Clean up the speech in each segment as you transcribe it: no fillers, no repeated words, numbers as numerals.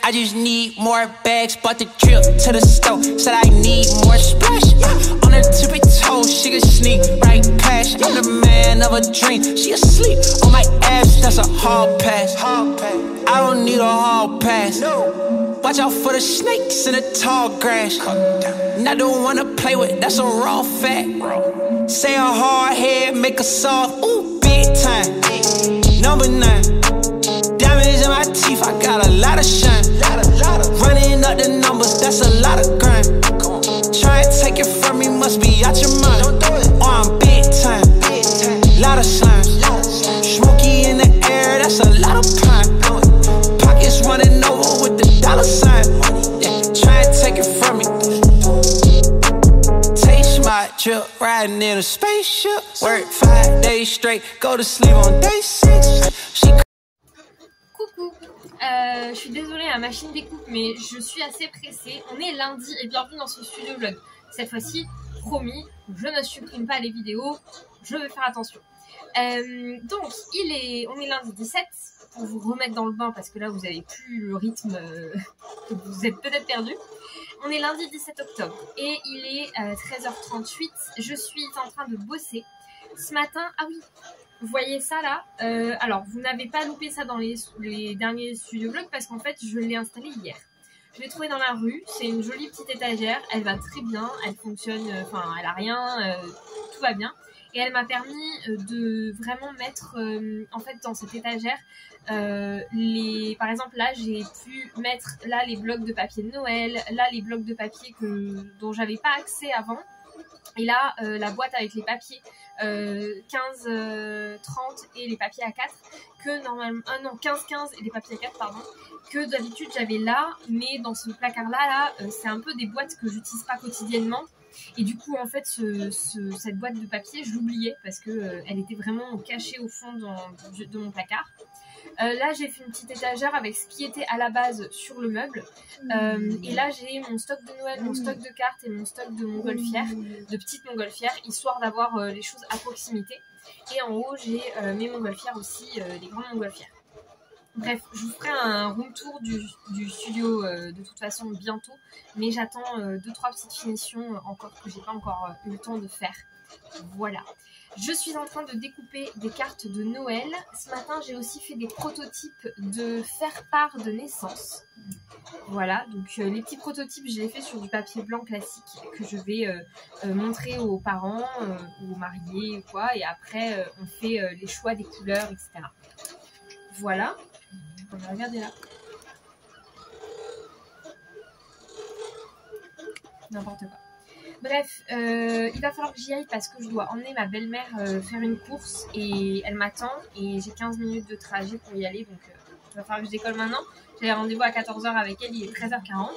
I just need more bags, bought the drip to the store. Said I need more splash. On her tippy toes, she can sneak right past. I'm the man of a dream. She asleep on my ass, that's a hall pass. I don't need a hall pass. Watch out for the snakes in the tall grass. Not the one to play with, that's a raw fact. Say a hard head, make a soft, ooh, big time. Number 9. Diamonds in my teeth, I got a lot of shine. Running up the numbers, that's a lot of grind. Try and take it from me, must be out your mind. Or I'm big time, lot of slimes. Smoky in the air, that's a lot of pine. Pockets running over with the dollar sign. Yeah, try and take it from me. Taste my drip, riding in a spaceship. Work 5 days straight, go to sleep on day 6. She Coucou, je suis désolée, la machine découpe, mais je suis assez pressée. On est lundi et bienvenue dans ce studio vlog. Cette fois-ci, promis, je ne supprime pas les vidéos, je vais faire attention. Donc, on est lundi 17, pour vous remettre dans le bain, parce que là, vous avez plus le rythme, vous êtes peut-être perdu. On est lundi 17 octobre et il est 13h38, je suis en train de bosser. Ce matin, ah oui, vous voyez ça là, alors vous n'avez pas loupé ça dans les derniers studio vlogs parce qu'en fait je l'ai installé hier. Je l'ai trouvé dans la rue, c'est une jolie petite étagère, elle va très bien, elle fonctionne, enfin elle a rien, tout va bien. Et elle m'a permis de vraiment mettre en fait dans cette étagère par exemple là j'ai pu mettre là les blocs de papier de Noël, là les blocs de papier dont j'avais pas accès avant. Et là, la boîte avec les papiers 15, 30 et les papiers A4 que normalement, non 15, 15 et les papiers A4 pardon, que d'habitude j'avais là, mais dans ce placard là, c'est un peu des boîtes que j'utilise pas quotidiennement. Et du coup en fait cette boîte de papier je l'oubliais parce que elle était vraiment cachée au fond de mon placard. Là j'ai fait une petite étagère avec ce qui était à la base sur le meuble et là j'ai mon stock de Noël, mon stock de cartes et mon stock de montgolfières, de petites montgolfières, histoire d'avoir les choses à proximité. Et en haut j'ai mes montgolfières aussi, les grandes montgolfières. Bref, je vous ferai un room tour du studio de toute façon bientôt, mais j'attends 2-3 petites finitions encore que j'ai pas encore eu le temps de faire. Voilà. Je suis en train de découper des cartes de Noël. Ce matin, j'ai aussi fait des prototypes de faire-part de naissance. Voilà, donc les petits prototypes, je les fais sur du papier blanc classique que je vais montrer aux parents ou aux mariés ou quoi. Et après, on fait les choix des couleurs, etc. Voilà. Regardez là. N'importe quoi. Bref, il va falloir que j'y aille parce que je dois emmener ma belle-mère faire une course et elle m'attend et j'ai 15 minutes de trajet pour y aller, donc il va falloir que je décolle maintenant. J'ai rendez-vous à 14h avec elle, il est 13h40.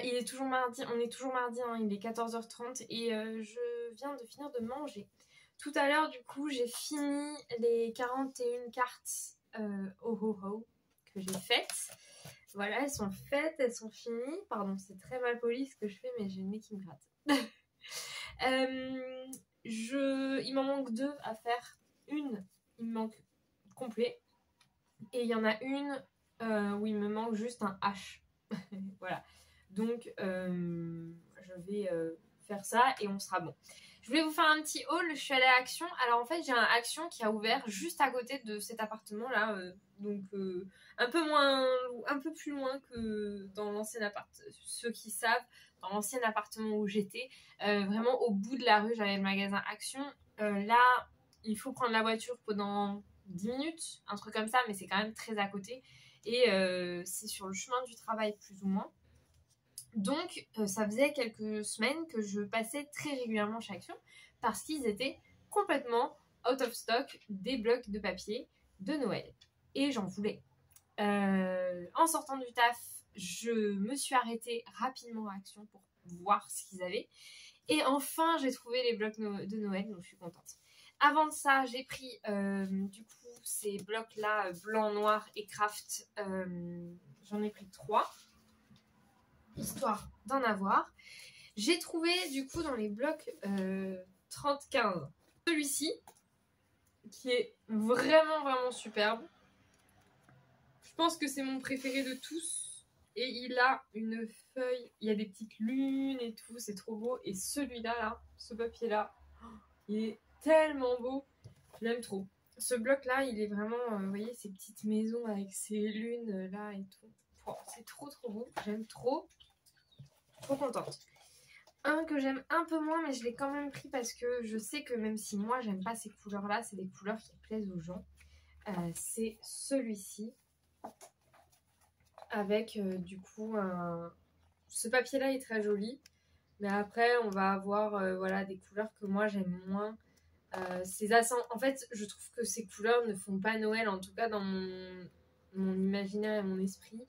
il est toujours mardi, on est toujours mardi, hein, il est 14h30 et je viens de finir de manger. Tout à l'heure, du coup, j'ai fini les 41 cartes oh ho ho que j'ai faites. Voilà, elles sont faites, elles sont finies. Pardon, c'est très mal poli ce que je fais, mais j'ai le nez qui me gratte. Il m'en manque 2 à faire. Une, il me manque complet. Et il y en a une où il me manque juste un H. Voilà. Donc, je vais faire ça et on sera bon. Je voulais vous faire un petit haul. Je suis allée à Action. Alors, en fait, j'ai un Action qui a ouvert juste à côté de cet appartement-là. Donc, un peu plus loin que dans l'ancien appart. Ceux qui savent, dans l'ancien appartement où j'étais, vraiment au bout de la rue, j'avais le magasin Action. Là, il faut prendre la voiture pendant 10 minutes, un truc comme ça, mais c'est quand même très à côté. Et c'est sur le chemin du travail, plus ou moins. Donc, ça faisait quelques semaines que je passais très régulièrement chez Action parce qu'ils étaient complètement out of stock des blocs de papier de Noël. Et j'en voulais. En sortant du taf, je me suis arrêtée rapidement à Action pour voir ce qu'ils avaient. Et enfin, j'ai trouvé les blocs de Noël, donc je suis contente. Avant de ça, j'ai pris du coup ces blocs-là, blanc, noir et craft. J'en ai pris 3. Histoire d'en avoir. J'ai trouvé du coup dans les blocs 30-15 celui-ci qui est vraiment superbe. Je pense que c'est mon préféré de tous et il a une feuille, il y a des petites lunes et tout, c'est trop beau. Et celui-là, là, ce papier-là, il est tellement beau, je l'aime trop. Ce bloc-là, il est vraiment, vous voyez, ces petites maisons avec ces lunes là et tout. Oh, c'est trop beau, j'aime trop. Trop contente. Un que j'aime un peu moins, mais je l'ai quand même pris parce que je sais que même si moi j'aime pas ces couleurs-là, c'est des couleurs qui plaisent aux gens. C'est celui-ci. Avec du coup ce papier-là est très joli. Mais après, on va avoir voilà, des couleurs que moi j'aime moins. En fait, je trouve que ces couleurs ne font pas Noël, en tout cas dans mon imaginaire et mon esprit.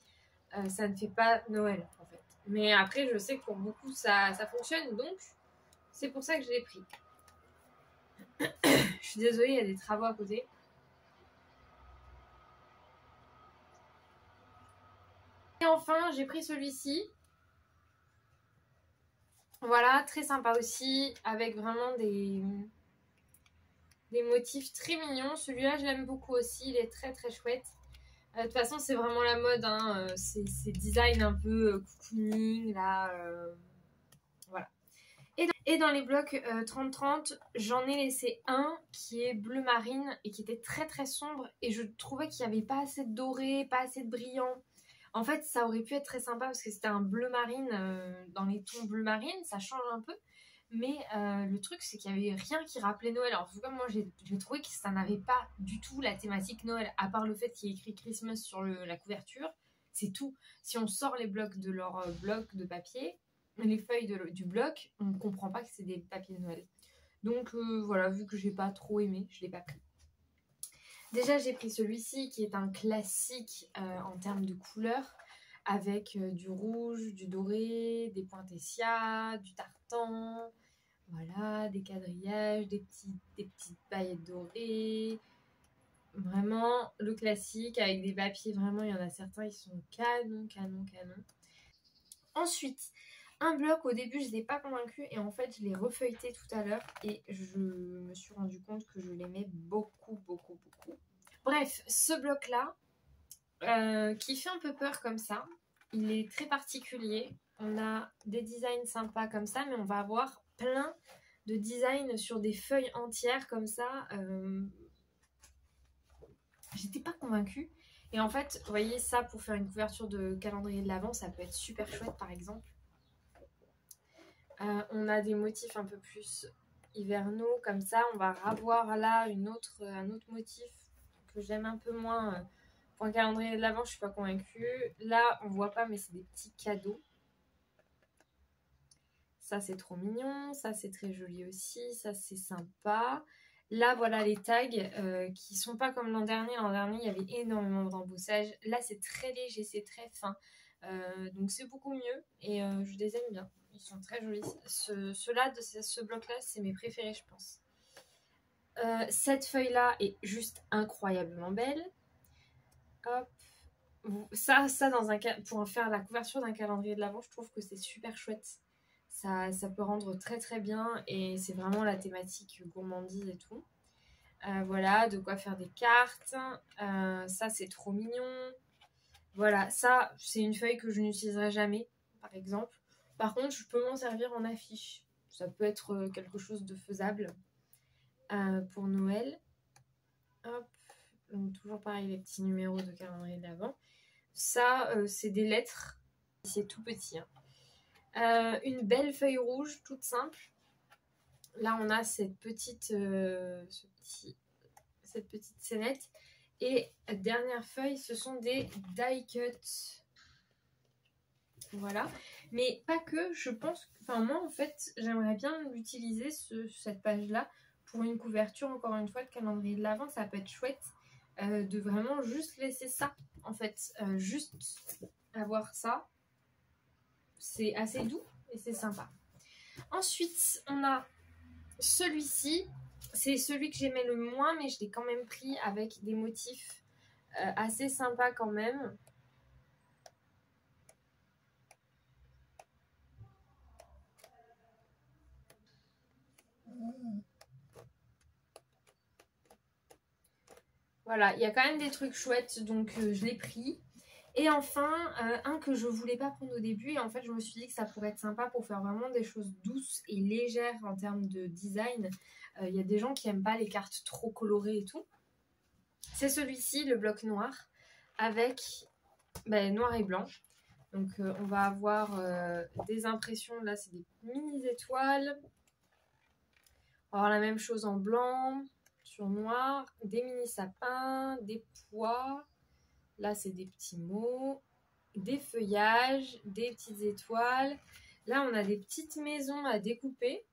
Ça ne fait pas Noël en fait. Mais après, je sais que pour beaucoup, ça fonctionne. Donc, c'est pour ça que je l'ai pris. Je suis désolée, il y a des travaux à côté. Et enfin, j'ai pris celui-ci. Voilà, très sympa aussi. Avec vraiment des motifs très mignons. Celui-là, je l'aime beaucoup aussi. Il est très chouette. De toute façon, c'est vraiment la mode, hein. Ces designs un peu cocooning, là. Voilà. Et dans les blocs 30-30, j'en ai laissé un qui est bleu marine et qui était très sombre. Et je trouvais qu'il n'y avait pas assez de doré, pas assez de brillant. En fait, ça aurait pu être très sympa parce que c'était un bleu marine dans les tons bleu marine. Ça change un peu. Mais le truc, c'est qu'il n'y avait rien qui rappelait Noël. Alors, en tout cas, moi, j'ai trouvé que ça n'avait pas du tout la thématique Noël, à part le fait qu'il y ait écrit Christmas sur la couverture. C'est tout. Si on sort les blocs de leur bloc de papier, les feuilles du bloc, on ne comprend pas que c'est des papiers de Noël. Donc, voilà, vu que j'ai pas trop aimé, je ne l'ai pas pris. Déjà, j'ai pris celui-ci, qui est un classique en termes de couleurs, avec du rouge, du doré, des poinsettias, du tartan, voilà, des quadrillages, des petites paillettes dorées. Vraiment le classique avec des papiers, vraiment il y en a certains ils sont canon. Ensuite, un bloc, au début je ne l'ai pas convaincu et en fait je l'ai refeuilleté tout à l'heure et je me suis rendu compte que je l'aimais beaucoup. Bref, ce bloc là, qui fait un peu peur comme ça, il est très particulier. On a des designs sympas comme ça, mais on va avoir plein de designs sur des feuilles entières comme ça. J'étais pas convaincue. Et en fait, vous voyez, ça pour faire une couverture de calendrier de l'Avent, ça peut être super chouette par exemple. On a des motifs un peu plus hivernaux comme ça. On va revoir là un autre motif que j'aime un peu moins. Pour un calendrier de l'Avent, je suis pas convaincue. Là, on voit pas, mais c'est des petits cadeaux. Ça, c'est trop mignon. Ça, c'est très joli aussi. Ça, c'est sympa. Là, voilà les tags qui sont pas comme l'an dernier. L'an dernier, il y avait énormément d'embossage. Là, c'est très léger, c'est très fin. Donc c'est beaucoup mieux et je les aime bien. Ils sont très jolis. Ceux-là, de ce bloc-là, c'est mes préférés, je pense. Cette feuille-là est juste incroyablement belle. Hop. Ça pour faire la couverture d'un calendrier de l'Avent, je trouve que c'est super chouette. Ça peut rendre très très bien et c'est vraiment la thématique gourmandise et tout. Voilà, de quoi faire des cartes. Ça, c'est trop mignon. Voilà, ça, c'est une feuille que je n'utiliserai jamais, par exemple. Par contre, je peux m'en servir en affiche. Ça peut être quelque chose de faisable pour Noël. Hop. Donc, toujours pareil, les petits numéros de calendrier de l'Avent. Ça, c'est des lettres. C'est tout petit. Hein. Une belle feuille rouge, toute simple. Là, on a cette petite scénette. Et dernière feuille, ce sont des die cuts. Voilà. Mais pas que, je pense... Enfin, moi, en fait, j'aimerais bien utiliser cette page-là pour une couverture, encore une fois, de calendrier de l'Avent. Ça peut être chouette de vraiment juste laisser ça, en fait. Juste avoir ça. C'est assez doux et c'est sympa. Ensuite, on a celui-ci. C'est celui que j'aimais le moins, mais je l'ai quand même pris avec des motifs assez sympas quand même. Voilà, il y a quand même des trucs chouettes, donc je l'ai pris. Et enfin, un que je voulais pas prendre au début, et en fait je me suis dit que ça pourrait être sympa pour faire vraiment des choses douces et légères en termes de design. Il y a des gens qui aiment pas les cartes trop colorées et tout. C'est celui-ci, le bloc noir, avec noir et blanc. Donc on va avoir des impressions, là c'est des mini étoiles. On va avoir la même chose en blanc, sur noir, des mini sapins, des pois. Là, c'est des petits mots, des feuillages, des petites étoiles. Là, on a des petites maisons à découper.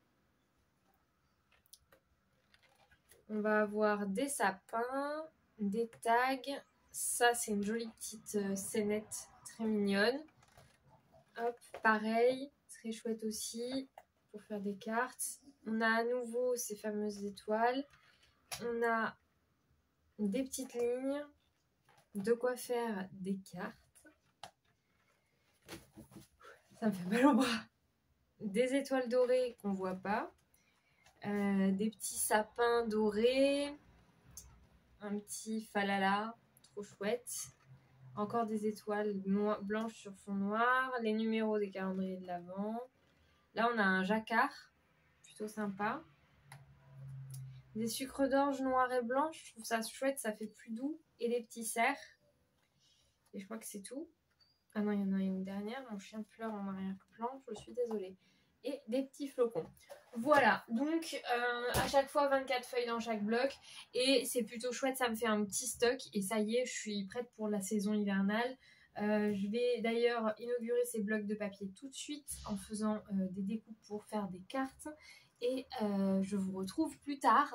On va avoir des sapins, des tags. Ça, c'est une jolie petite scénette très mignonne. Hop, pareil, très chouette aussi pour faire des cartes. On a à nouveau ces fameuses étoiles. On a des petites lignes. De quoi faire des cartes. Ça me fait mal au bras. Des étoiles dorées qu'on ne voit pas. Des petits sapins dorés. Un petit falala. Trop chouette. Encore des étoiles blanches sur fond noir. Les numéros des calendriers de l'Avent. Là, on a un jacquard. Plutôt sympa. Des sucres d'orge noirs et blancs. Je trouve ça chouette. Ça fait plus doux. Et des petits cerfs. Et je crois que c'est tout. Ah non, il y en a une dernière. Mon chien pleure en arrière-plan. Je suis désolée. Et des petits flocons. Voilà. Donc, à chaque fois, 24 feuilles dans chaque bloc. Et c'est plutôt chouette. Ça me fait un petit stock. Et ça y est, je suis prête pour la saison hivernale. Je vais d'ailleurs inaugurer ces blocs de papier tout de suite en faisant des découpes pour faire des cartes. Et je vous retrouve plus tard.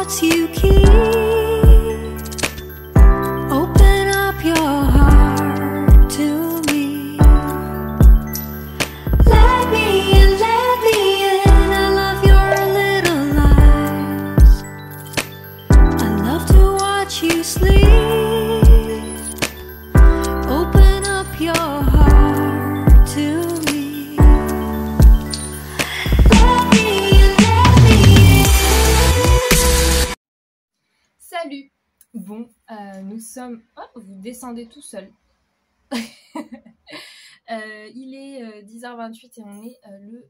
thoughts you keep. Open up your heart to me. Let me in, let me in. I love your little lies. I love to watch you sleep. Open up your heart to me. Let me in, let me in. Salut. Bon, nous sommes... Oh, vous descendez tout seul. Il est 10h28 et on est le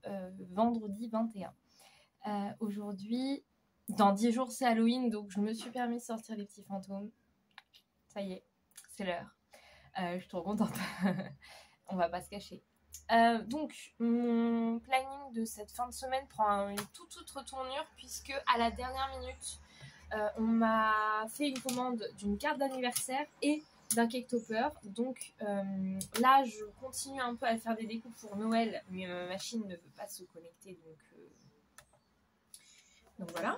vendredi 21. Aujourd'hui, dans 10 jours, c'est Halloween, donc je me suis permis de sortir les petits fantômes. Ça y est, c'est l'heure. Je suis trop contente. On va pas se cacher. Donc, mon planning de cette fin de semaine prend une toute autre tournure puisque à la dernière minute, on m'a fait une commande d'une carte d'anniversaire et d'un cake topper. Donc là, je continue un peu à faire des découpes pour Noël, mais ma machine ne veut pas se connecter, donc voilà.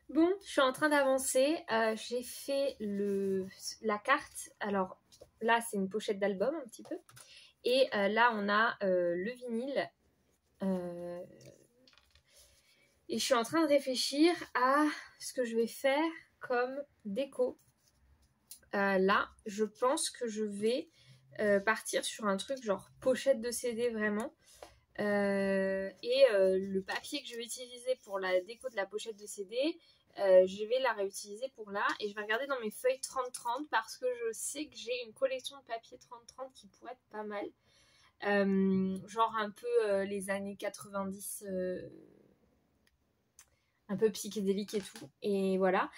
Bon, je suis en train d'avancer. J'ai fait la carte. Alors là, c'est une pochette d'album un petit peu. Et là, on a le vinyle. Et je suis en train de réfléchir à ce que je vais faire comme déco. Là, je pense que je vais partir sur un truc genre pochette de CD vraiment. Le papier que je vais utiliser pour la déco de la pochette de CD, je vais la réutiliser pour là, et je vais regarder dans mes feuilles 30-30 parce que je sais que j'ai une collection de papier 30-30 qui pourrait être pas mal, genre un peu les années 90, un peu psychédélique et tout, et voilà.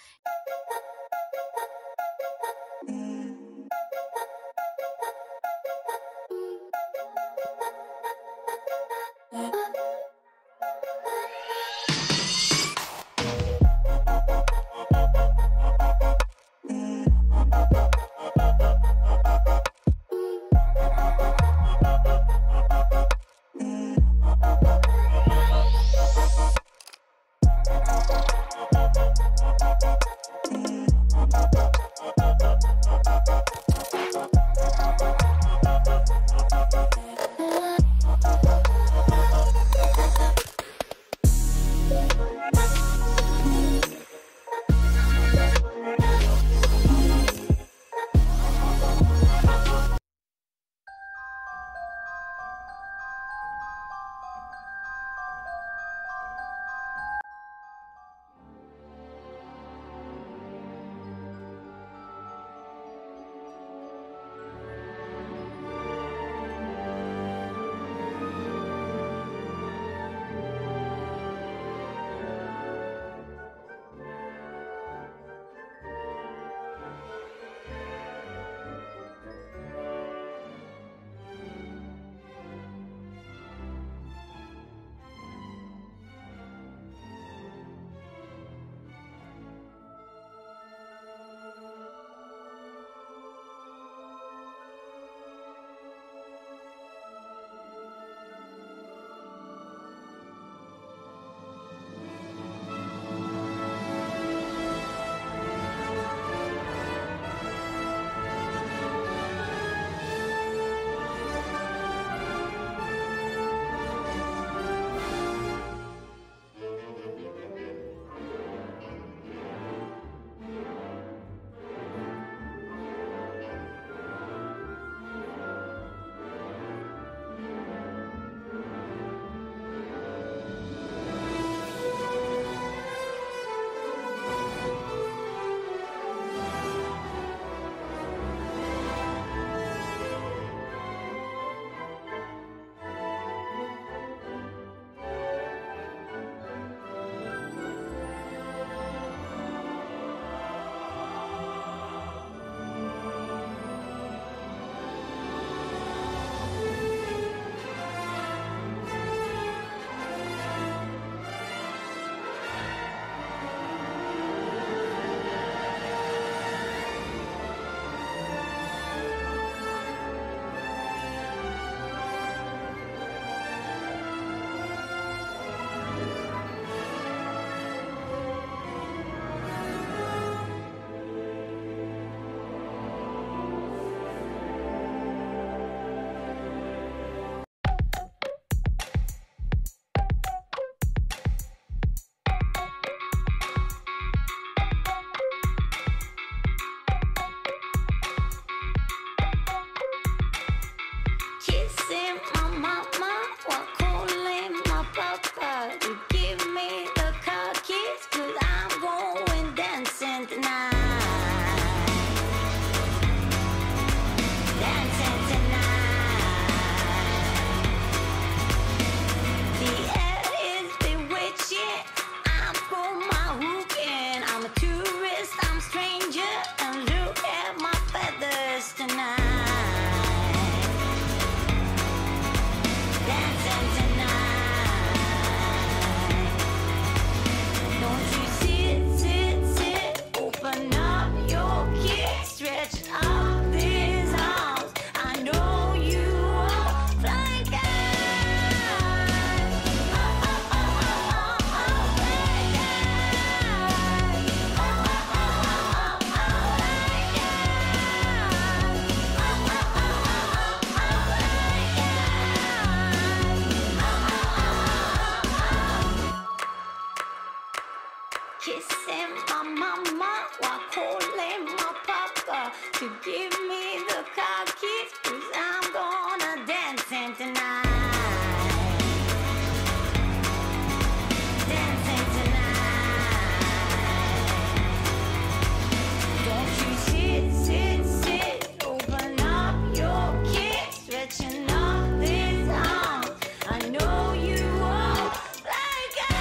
kissing my mama while calling my papa to give me the car keys, 'cause I'm gonna dancing tonight. Dancing tonight. Don't you sit, open up your kiss, stretching up this arm. I know you are like I.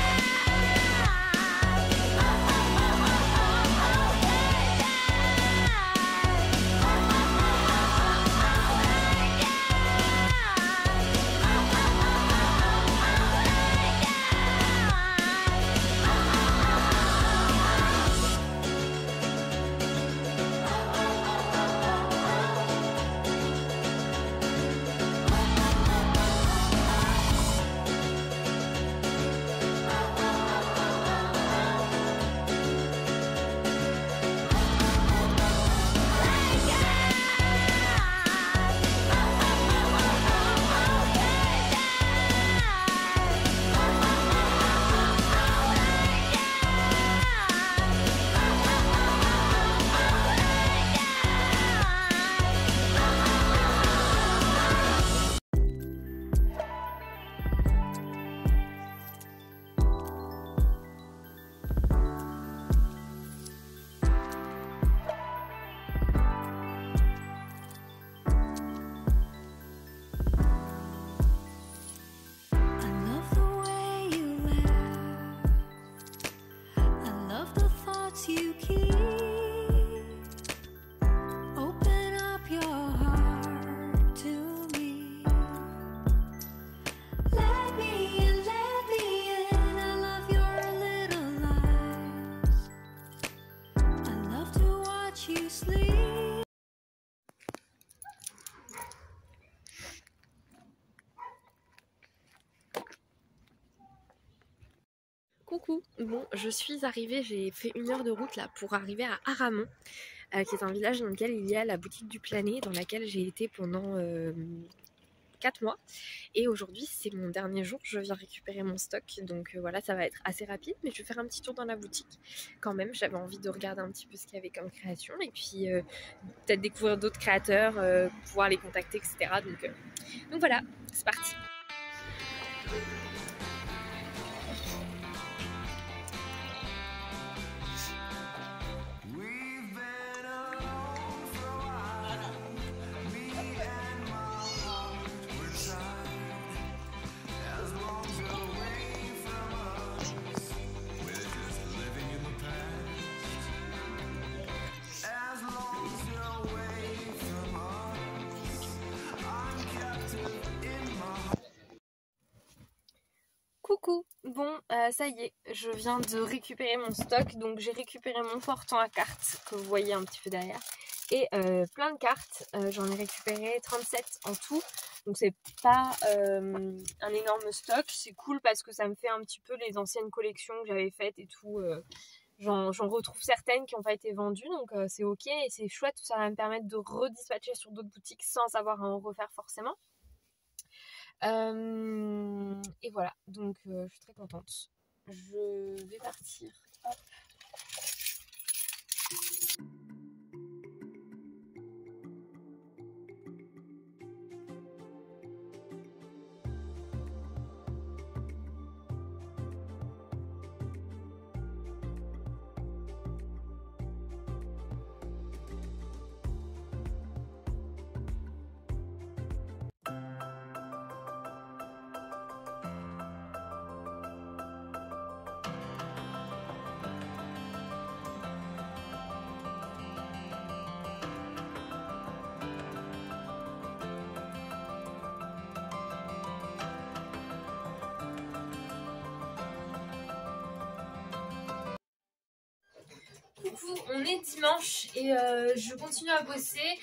You keep. Open up your heart to me. Let me in, I love your little lies. I love to watch you sleep. Coucou, bon je suis arrivée, j'ai fait 1 heure de route là pour arriver à Aramon, qui est un village dans lequel il y a la boutique du Planet, dans laquelle j'ai été pendant 4 mois. Et aujourd'hui c'est mon dernier jour, je viens récupérer mon stock, donc voilà, ça va être assez rapide, mais je vais faire un petit tour dans la boutique quand même. J'avais envie de regarder un petit peu ce qu'il y avait comme création, et puis peut-être découvrir d'autres créateurs, pouvoir les contacter, etc. Donc voilà, c'est parti. Coucou, bon ça y est, je viens de récupérer mon stock, donc j'ai récupéré mon portant à cartes que vous voyez un petit peu derrière et plein de cartes, j'en ai récupéré 37 en tout, donc c'est pas un énorme stock, c'est cool parce que ça me fait un petit peu les anciennes collections que j'avais faites et tout, j'en retrouve certaines qui n'ont pas été vendues, donc c'est ok et c'est chouette, ça va me permettre de redispatcher sur d'autres boutiques sans avoir à en refaire forcément. Et voilà, donc je suis très contente. Je vais partir. Hop. Coucou, on est dimanche et je continue à bosser.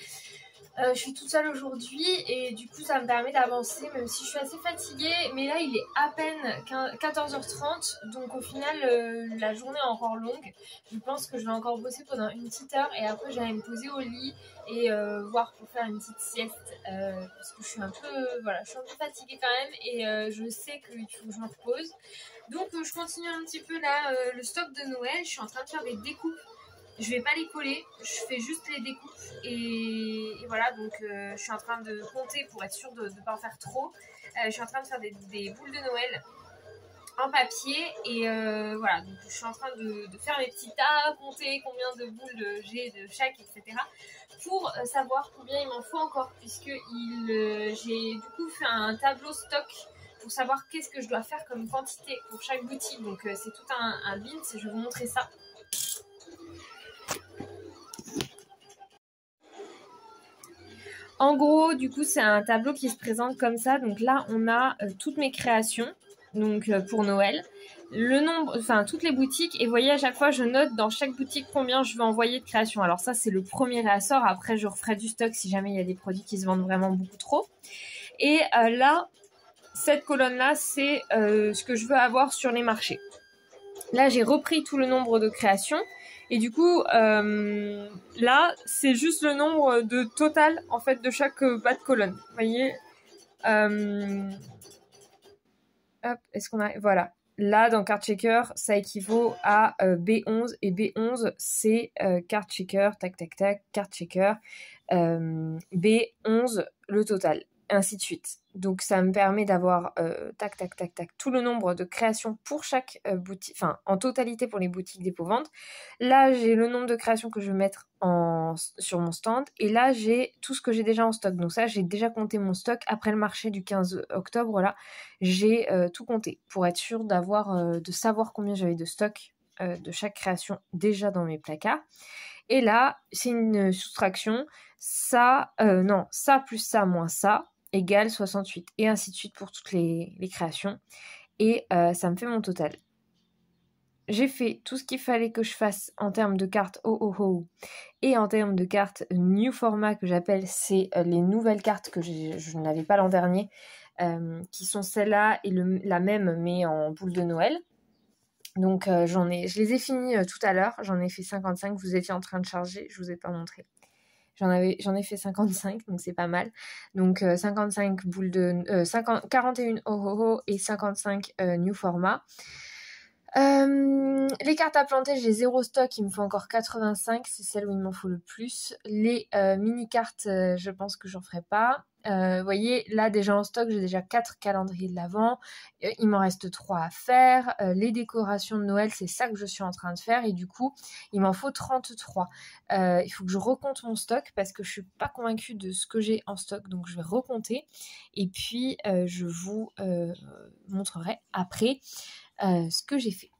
Je suis toute seule aujourd'hui et du coup ça me permet d'avancer même si je suis assez fatiguée, mais là il est à peine 14h30, donc au final la journée est encore longue. Je pense que je vais encore bosser pendant une petite heure et après j'allais me poser au lit et voir pour faire une petite sieste parce que je suis un peu fatiguée quand même et je sais qu'il faut que je me repose. Donc je continue un petit peu là le stock de Noël, je suis en train de faire des découpes. Je vais pas les coller, je fais juste les découpes et voilà, donc je suis en train de compter pour être sûre de ne pas en faire trop. Je suis en train de faire des boules de Noël en papier et voilà, donc je suis en train de faire mes petits tas, compter combien de boules j'ai de chaque, etc. pour savoir combien il m'en faut encore, puisque j'ai du coup fait un tableau stock pour savoir qu'est-ce que je dois faire comme quantité pour chaque boutique, donc c'est tout un bins, je vais vous montrer ça. En gros, du coup, c'est un tableau qui se présente comme ça. Donc là, on a toutes mes créations, donc pour Noël. Le nombre, enfin toutes les boutiques. Et vous voyez, à chaque fois, je note dans chaque boutique combien je veux envoyer de créations. Alors ça, c'est le premier réassort. Après, je referai du stock si jamais il y a des produits qui se vendent vraiment beaucoup trop. Et là, cette colonne-là, c'est ce que je veux avoir sur les marchés. Là, j'ai repris tout le nombre de créations. Et du coup, là, c'est juste le nombre de total, en fait, de chaque bas de colonne. Vous voyez hop, est-ce qu'on a... Voilà. Là, dans Card Checker, ça équivaut à B11. Et B11, c'est Card Checker, tac, tac, tac, Card Checker. B11, le total. Ainsi de suite. Donc ça me permet d'avoir tac tac tac tac tout le nombre de créations pour chaque boutique, enfin en totalité pour les boutiques dépôt-vente. Là j'ai le nombre de créations que je vais mettre sur mon stand et là j'ai tout ce que j'ai déjà en stock. Donc ça j'ai déjà compté mon stock après le marché du 15 octobre là, j'ai tout compté pour être sûre de savoir combien j'avais de stock de chaque création déjà dans mes placards. Et là c'est une soustraction, ça plus ça moins ça égale 68 et ainsi de suite pour toutes les créations et ça me fait mon total. J'ai fait tout ce qu'il fallait que je fasse en termes de cartes OOO et en termes de cartes New Format que j'appelle, c'est les nouvelles cartes que je n'avais pas l'an dernier qui sont celles-là et la même mais en boule de Noël. Donc je les ai finis tout à l'heure, j'en ai fait 55, vous étiez en train de charger, je vous ai pas montré. J'en ai fait 55, donc c'est pas mal. Donc 55 boules de 41 OOO et 55 New Format. Les cartes à planter, j'ai 0 stock, il me faut encore 85, c'est celle où il m'en faut le plus. Les mini-cartes, je pense que j'en ferai pas. Vous voyez, là déjà en stock, j'ai déjà 4 calendriers de l'Avent. Il m'en reste 3 à faire. Les décorations de Noël, c'est ça que je suis en train de faire. Et du coup, il m'en faut 33. Il faut que je recompte mon stock parce que je suis pas convaincue de ce que j'ai en stock. Donc je vais recompter. Et puis, je vous montrerai après ce que j'ai fait.